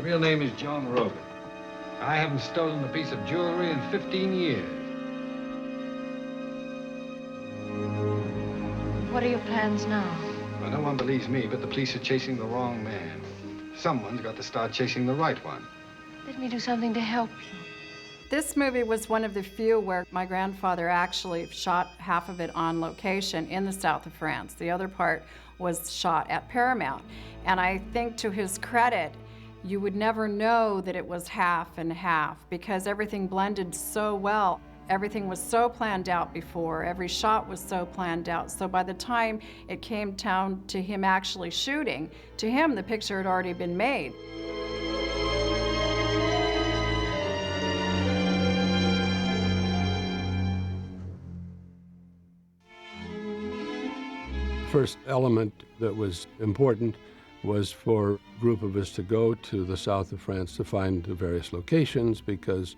real name is John Rogan. I haven't stolen a piece of jewelry in 15 years. What are your plans now? Well, no one believes me, but the police are chasing the wrong man. Someone's got to start chasing the right one. Let me do something to help you. This movie was one of the few where my grandfather actually shot half of it on location in the south of France. The other part was shot at Paramount. And I think to his credit, you would never know that it was half and half because everything blended so well. Everything was so planned out before. Every shot was so planned out. So by the time it came down to him actually shooting, to him the picture had already been made. First element that was important was for a group of us to go to the south of France to find the various locations because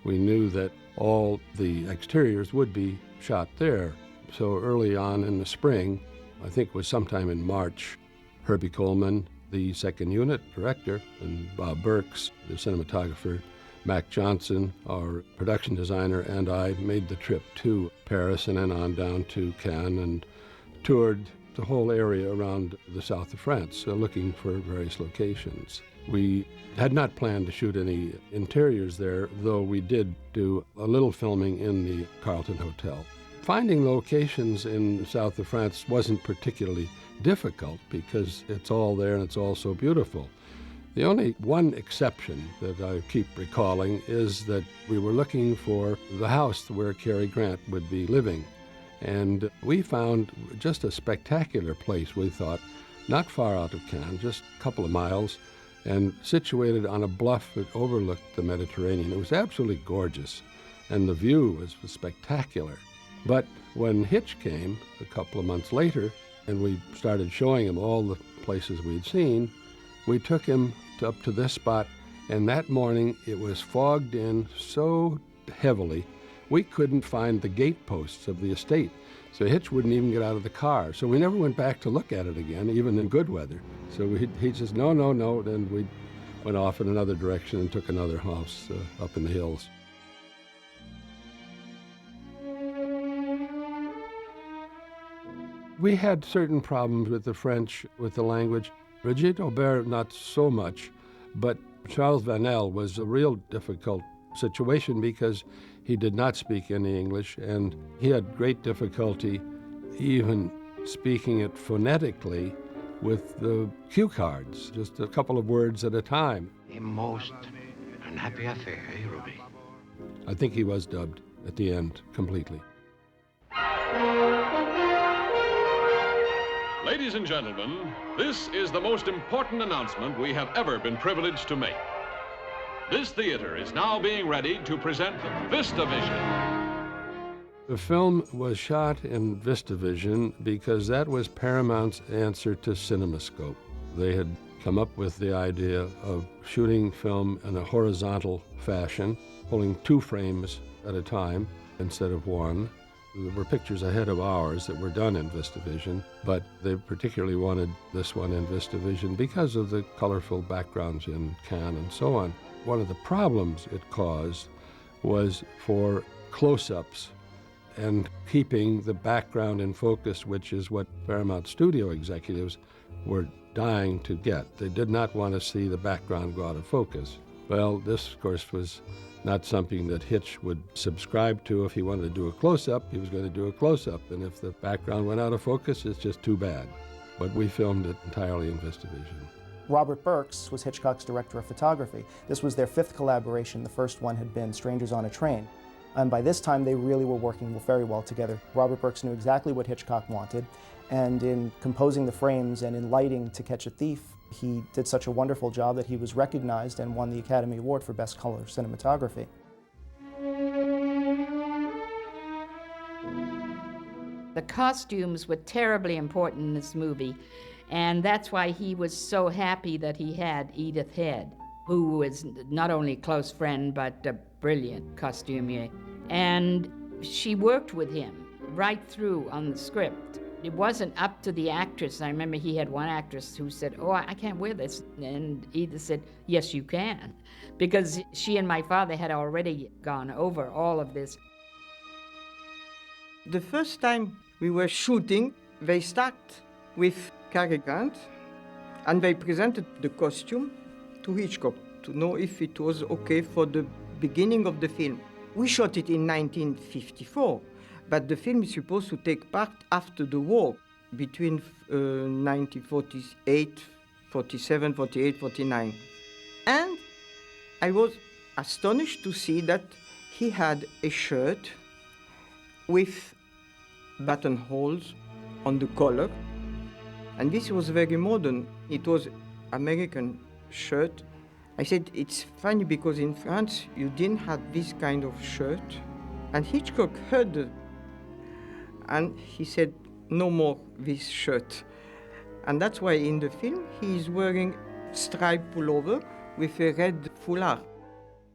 we knew that all the exteriors would be shot there. So early on in the spring, I think it was sometime in March, Herbie Coleman, the second unit director, and Bob Burks, the cinematographer, Mac Johnson, our production designer, and I made the trip to Paris and then on down to Cannes and toured the whole area around the south of France, looking for various locations. We had not planned to shoot any interiors there, though we did do a little filming in the Carlton Hotel. Finding locations in the south of France wasn't particularly difficult because it's all there and it's all so beautiful. The only one exception that I keep recalling is that we were looking for the house where Cary Grant would be living. And we found just a spectacular place, we thought, not far out of Cannes, just a couple of miles, and situated on a bluff that overlooked the Mediterranean. It was absolutely gorgeous, and the view was spectacular. But when Hitch came a couple of months later, and we started showing him all the places we'd seen, we took him up to this spot, and that morning it was fogged in so heavily we couldn't find the gate posts of the estate. So Hitch wouldn't even get out of the car. So we never went back to look at it again, even in good weather. So he says, no. Then we went off in another direction and took another house up in the hills. We had certain problems with the French, with the language. Brigitte Aubert, not so much, but Charles Vanel was a real difficult situation because he did not speak any English, and he had great difficulty even speaking it phonetically with the cue cards, just a couple of words at a time. A most unhappy affair, eh, Ruby? I think he was dubbed at the end completely. Ladies and gentlemen, this is the most important announcement we have ever been privileged to make. This theater is now being ready to present VistaVision. The film was shot in VistaVision because that was Paramount's answer to CinemaScope. They had come up with the idea of shooting film in a horizontal fashion, pulling 2 frames at a time instead of 1. There were pictures ahead of ours that were done in VistaVision, but they particularly wanted this one in VistaVision because of the colorful backgrounds in Cannes and so on. One of the problems it caused was for close-ups and keeping the background in focus, which is what Paramount studio executives were dying to get. They did not want to see the background go out of focus. Well, this, of course, was not something that Hitch would subscribe to. If he wanted to do a close-up, he was going to do a close-up, and if the background went out of focus, it's just too bad. But we filmed it entirely in VistaVision. Robert Burks was Hitchcock's director of photography. This was their 5th collaboration. The first one had been Strangers on a Train. And by this time, they really were working very well together. Robert Burks knew exactly what Hitchcock wanted, and in composing the frames and in lighting To Catch a Thief, he did such a wonderful job that he was recognized and won the Academy Award for Best Color Cinematography. The costumes were terribly important in this movie, and that's why he was so happy that he had Edith Head, who was not only a close friend, but a brilliant costumier. And she worked with him right through on the script. It wasn't up to the actress. I remember he had one actress who said, "Oh, I can't wear this." And Edith said, "Yes, you can." Because she and my father had already gone over all of this. The first time we were shooting, they start with Cary Grant, and they presented the costume to Hitchcock to know if it was okay for the beginning of the film. We shot it in 1954, but the film is supposed to take part after the war, between 1948, 47, 48, 49. And I was astonished to see that he had a shirt with buttonholes on the collar. And this was very modern. It was American shirt. I said, it's funny because in France, you didn't have this kind of shirt. And Hitchcock heard it. And he said, no more this shirt. And that's why in the film, he is wearing striped pullover with a red foulard.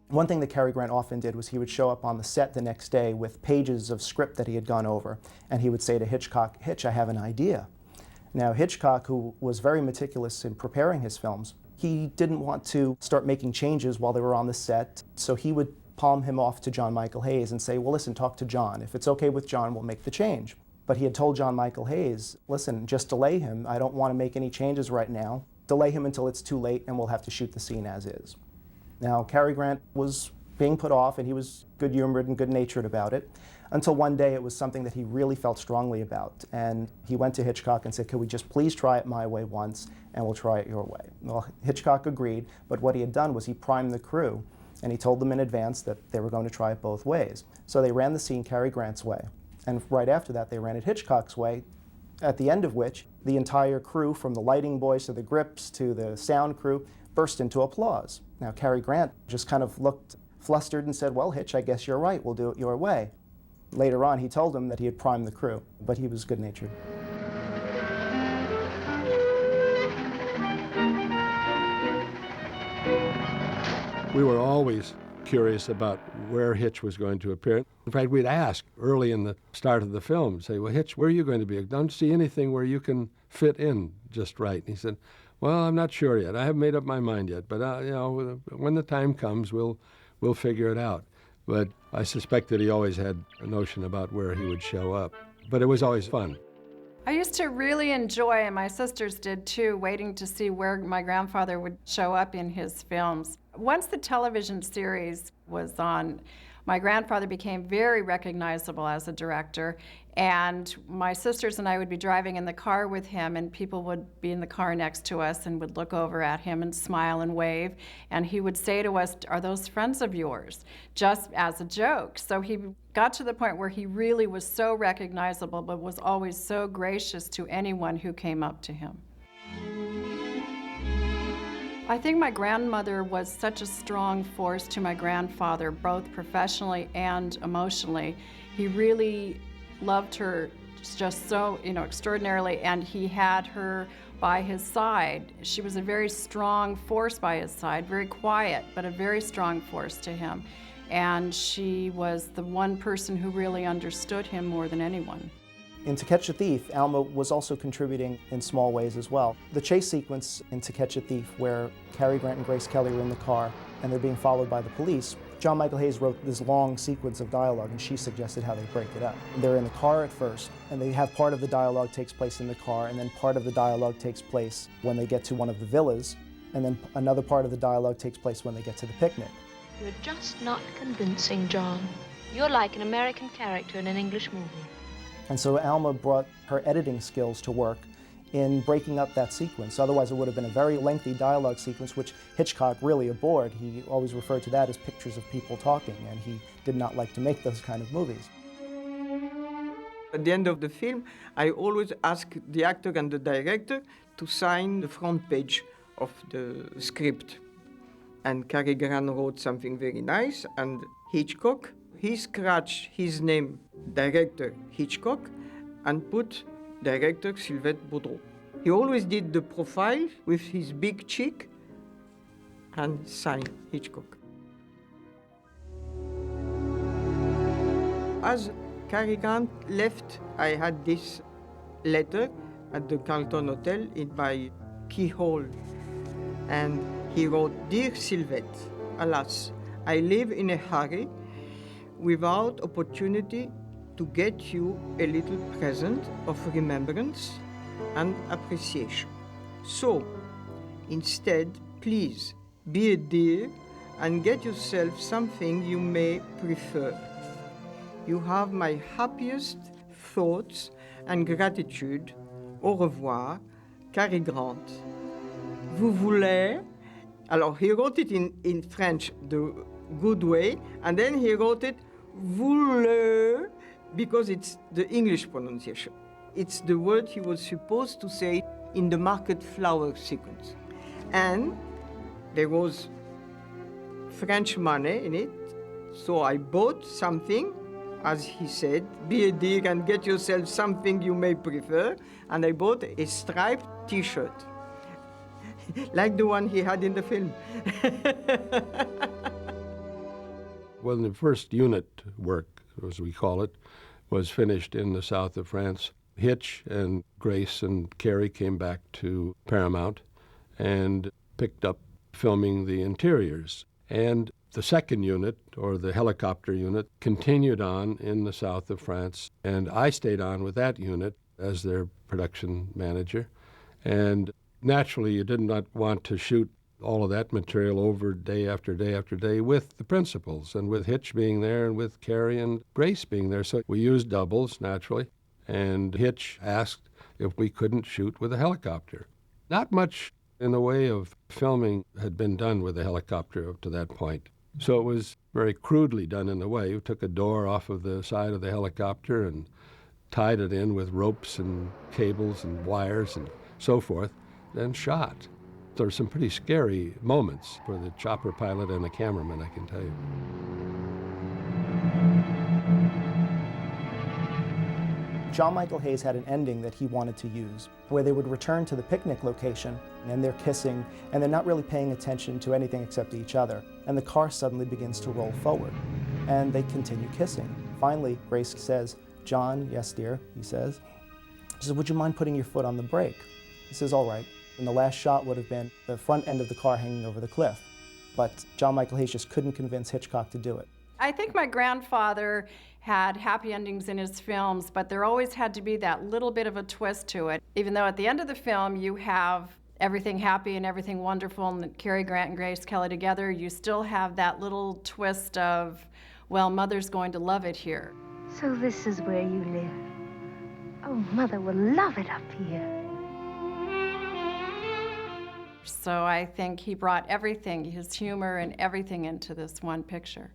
One thing that Cary Grant often did was he would show up on the set the next day with pages of script that he had gone over, and he would say to Hitchcock, "Hitch, I have an idea." Now, Hitchcock, who was very meticulous in preparing his films, he didn't want to start making changes while they were on the set, so he would palm him off to John Michael Hayes and say, "Well, listen, talk to John. If it's okay with John, we'll make the change." But he had told John Michael Hayes, "Listen, just delay him. I don't want to make any changes right now. Delay him until it's too late, and we'll have to shoot the scene as is." Now, Cary Grant was being put off, and he was good-humored and good-natured about it, until one day it was something that he really felt strongly about. And he went to Hitchcock and said, "Could we just please try it my way once, and we'll try it your way?" Well, Hitchcock agreed, but what he had done was he primed the crew, and he told them in advance that they were going to try it both ways. So they ran the scene Cary Grant's way, and right after that they ran it Hitchcock's way, at the end of which the entire crew, from the lighting boys to the grips to the sound crew, burst into applause. Now, Cary Grant just kind of looked flustered and said, "Well, Hitch, I guess you're right. We'll do it your way." Later on, he told him that he had primed the crew, but he was good-natured. We were always curious about where Hitch was going to appear. In fact, we'd ask early in the start of the film, say, "Well, Hitch, where are you going to be? I don't see anything where you can fit in just right." And he said, "Well, I'm not sure yet. I haven't made up my mind yet, but when the time comes, we'll figure it out." But I suspect that he always had a notion about where he would show up. But it was always fun. I used to really enjoy, and my sisters did too, waiting to see where my grandfather would show up in his films. Once the television series was on, my grandfather became very recognizable as a director, and my sisters and I would be driving in the car with him, and people would be in the car next to us and would look over at him and smile and wave, and he would say to us, "Are those friends of yours?" just as a joke. So he got to the point where he really was so recognizable, but was always so gracious to anyone who came up to him. I think my grandmother was such a strong force to my grandfather, both professionally and emotionally. He really loved her just so, extraordinarily, and he had her by his side. She was a very strong force by his side, very quiet, but a very strong force to him. And she was the one person who really understood him more than anyone. In To Catch a Thief, Alma was also contributing in small ways as well. The chase sequence in To Catch a Thief, where Cary Grant and Grace Kelly are in the car and they're being followed by the police, John Michael Hayes wrote this long sequence of dialogue, and she suggested how they break it up. They're in the car at first, and they have part of the dialogue takes place in the car, and then part of the dialogue takes place when they get to one of the villas, and then another part of the dialogue takes place when they get to the picnic. You're just not convincing, John. You're like an American character in an English movie. And so Alma brought her editing skills to work in breaking up that sequence. Otherwise, it would have been a very lengthy dialogue sequence, which Hitchcock really abhorred. He always referred to that as pictures of people talking, and he did not like to make those kind of movies. At the end of the film, I always ask the actor and the director to sign the front page of the script. And Cary Grant wrote something very nice, and Hitchcock, he scratched his name, director Hitchcock, and put director Sylvette Boudreau. He always did the profile with his big cheek and signed Hitchcock. As Cary Grant left, I had this letter at the Carlton Hotel in my keyhole. And he wrote, "Dear Sylvette, alas, I live in a hurry without opportunity to get you a little present of remembrance and appreciation. So, instead, please be a dear and get yourself something you may prefer. You have my happiest thoughts and gratitude. Au revoir, Cary Grant." Vous voulez? Alors, he wrote it in French the good way, and then he wrote it voulez, because it's the English pronunciation. It's the word he was supposed to say in the market flower sequence. And there was French money in it, so I bought something, as he said, be a dear and get yourself something you may prefer, and I bought a striped T-shirt, like the one he had in the film. When the first unit work, as we call it, was finished in the south of France, Hitch and Grace and Cary came back to Paramount and picked up filming the interiors. And the second unit, or the helicopter unit, continued on in the south of France, and I stayed on with that unit as their production manager. And naturally, you did not want to shoot all of that material over day after day after day with the principals, and with Hitch being there and with Cary and Grace being there. So we used doubles, naturally, and Hitch asked if we couldn't shoot with a helicopter. Not much in the way of filming had been done with a helicopter up to that point. So it was very crudely done in a way. We took a door off of the side of the helicopter and tied it in with ropes and cables and wires and so forth, then shot. There were some pretty scary moments for the chopper pilot and the cameraman, I can tell you. John Michael Hayes had an ending that he wanted to use, where they would return to the picnic location, and they're kissing, and they're not really paying attention to anything except each other. And the car suddenly begins to roll forward, and they continue kissing. Finally, Grace says, "John," "Yes, dear," he says. She says, "Would you mind putting your foot on the brake?" He says, "All right." And the last shot would have been the front end of the car hanging over the cliff. But John Michael Hayes just couldn't convince Hitchcock to do it. I think my grandfather had happy endings in his films, but there always had to be that little bit of a twist to it. Even though at the end of the film you have everything happy and everything wonderful and Cary Grant and Grace Kelly together, you still have that little twist of, well, Mother's going to love it here. So this is where you live. Oh, Mother will love it up here. So I think he brought everything, his humor and everything, into this one picture.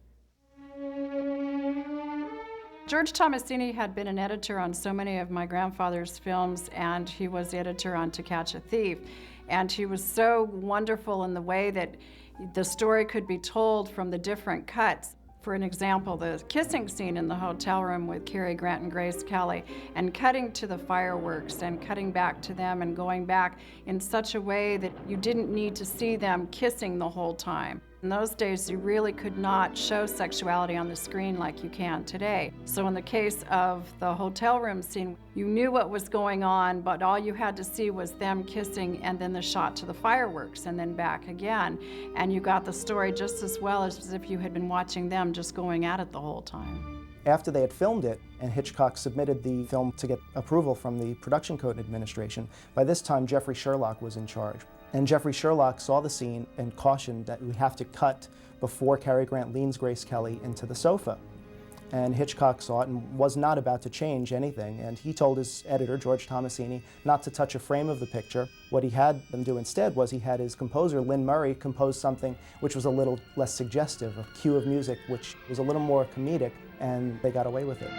George Tomasini had been an editor on so many of my grandfather's films, and he was the editor on To Catch a Thief. And he was so wonderful in the way that the story could be told from the different cuts. For an example, the kissing scene in the hotel room with Cary Grant and Grace Kelly, and cutting to the fireworks and cutting back to them and going back in such a way that you didn't need to see them kissing the whole time. In those days, you really could not show sexuality on the screen like you can today. So in the case of the hotel room scene, you knew what was going on, but all you had to see was them kissing and then the shot to the fireworks and then back again. And you got the story just as well as if you had been watching them just going at it the whole time. After they had filmed it, and Hitchcock submitted the film to get approval from the Production Code Administration, by this time Jeffrey Sherlock was in charge. And Jeffrey Sherlock saw the scene and cautioned that we have to cut before Cary Grant leans Grace Kelly into the sofa. And Hitchcock saw it and was not about to change anything. And he told his editor, George Tomasini, not to touch a frame of the picture. What he had them do instead was he had his composer, Lynn Murray, compose something which was a little less suggestive, a cue of music which was a little more comedic, and they got away with it.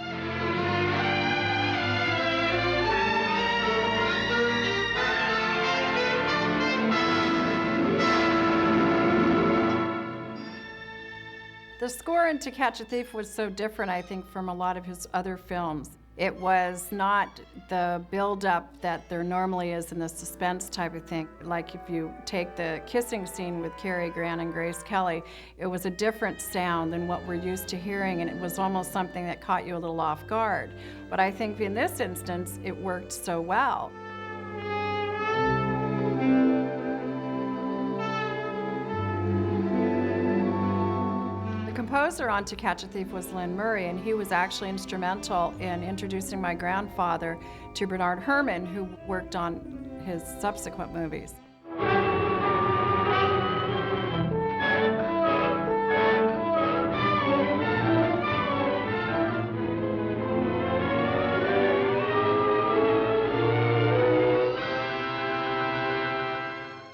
The score in To Catch a Thief was so different, I think, from a lot of his other films. It was not the build-up that there normally is in the suspense type of thing. Like if you take the kissing scene with Cary Grant and Grace Kelly, it was a different sound than what we're used to hearing, and it was almost something that caught you a little off guard. But I think in this instance, it worked so well. The composer on To Catch a Thief was Lynn Murray, and he was actually instrumental in introducing my grandfather to Bernard Herrmann, who worked on his subsequent movies.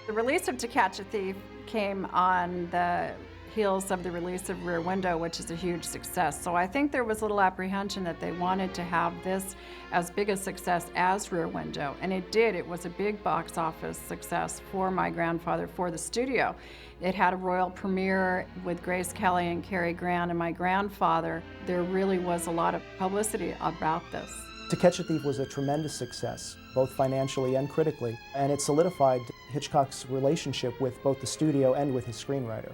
The release of To Catch a Thief came on the heels of the release of Rear Window, which is a huge success. So I think there was a little apprehension that they wanted to have this as big a success as Rear Window, and it did. It was a big box office success for my grandfather, for the studio. It had a royal premiere with Grace Kelly and Cary Grant and my grandfather. There really was a lot of publicity about this. To Catch a Thief was a tremendous success, both financially and critically, and it solidified Hitchcock's relationship with both the studio and with his screenwriter.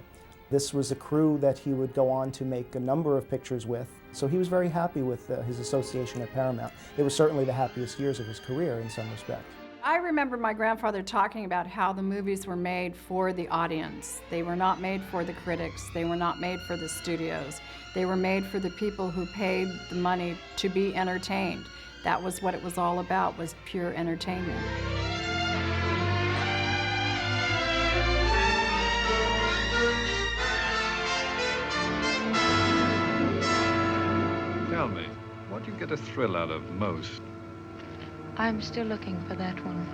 This was a crew that he would go on to make a number of pictures with, so he was very happy with his association at Paramount. It was certainly the happiest years of his career in some respects. I remember my grandfather talking about how the movies were made for the audience. They were not made for the critics. They were not made for the studios. They were made for the people who paid the money to be entertained. That was what it was all about, was pure entertainment. Tell me, what do you get a thrill out of most? I'm still looking for that one.